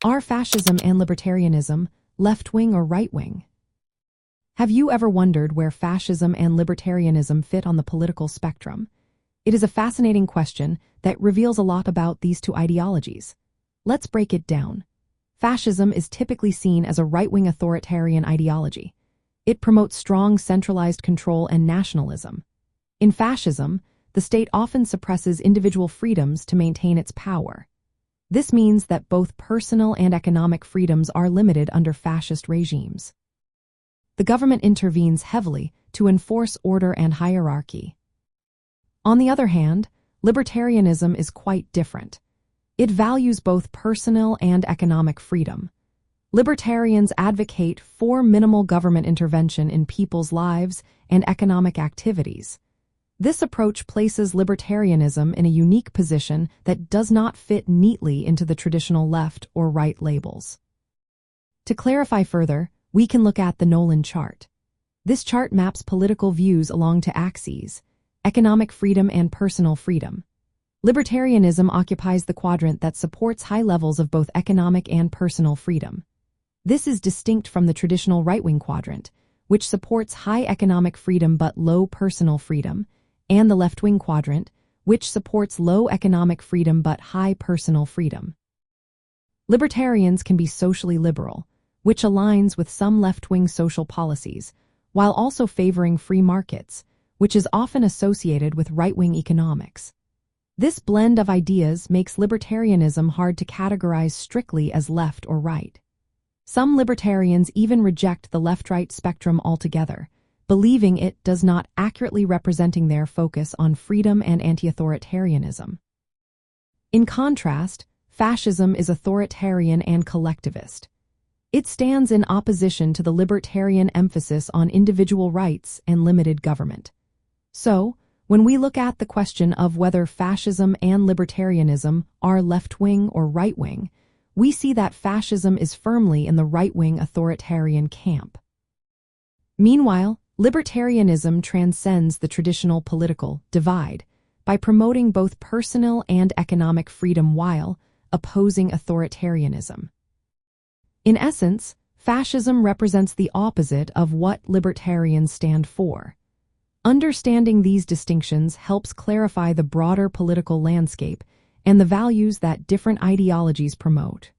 Are fascism and libertarianism left-wing or right-wing? Have you ever wondered where fascism and libertarianism fit on the political spectrum? It is a fascinating question that reveals a lot about these two ideologies. Let's break it down. Fascism is typically seen as a right-wing authoritarian ideology. It promotes strong centralized control and nationalism. In fascism, the state often suppresses individual freedoms to maintain its power. This means that both personal and economic freedoms are limited under fascist regimes. The government intervenes heavily to enforce order and hierarchy. On the other hand, libertarianism is quite different. It values both personal and economic freedom. Libertarians advocate for minimal government intervention in people's lives and economic activities. This approach places libertarianism in a unique position that does not fit neatly into the traditional left or right labels. To clarify further, we can look at the Nolan Chart. This chart maps political views along two axes: economic freedom and personal freedom. Libertarianism occupies the quadrant that supports high levels of both economic and personal freedom. This is distinct from the traditional right-wing quadrant, which supports high economic freedom but low personal freedom, and the left-wing quadrant, which supports low economic freedom but high personal freedom. Libertarians can be socially liberal, which aligns with some left-wing social policies, while also favoring free markets, which is often associated with right-wing economics. This blend of ideas makes libertarianism hard to categorize strictly as left or right. Some libertarians even reject the left-right spectrum altogether, believing it does not accurately representing their focus on freedom and anti-authoritarianism. In contrast, fascism is authoritarian and collectivist. It stands in opposition to the libertarian emphasis on individual rights and limited government. So, when we look at the question of whether fascism and libertarianism are left-wing or right-wing, we see that fascism is firmly in the right-wing authoritarian camp. Meanwhile, libertarianism transcends the traditional political divide by promoting both personal and economic freedom while opposing authoritarianism. In essence, fascism represents the opposite of what libertarians stand for. Understanding these distinctions helps clarify the broader political landscape and the values that different ideologies promote.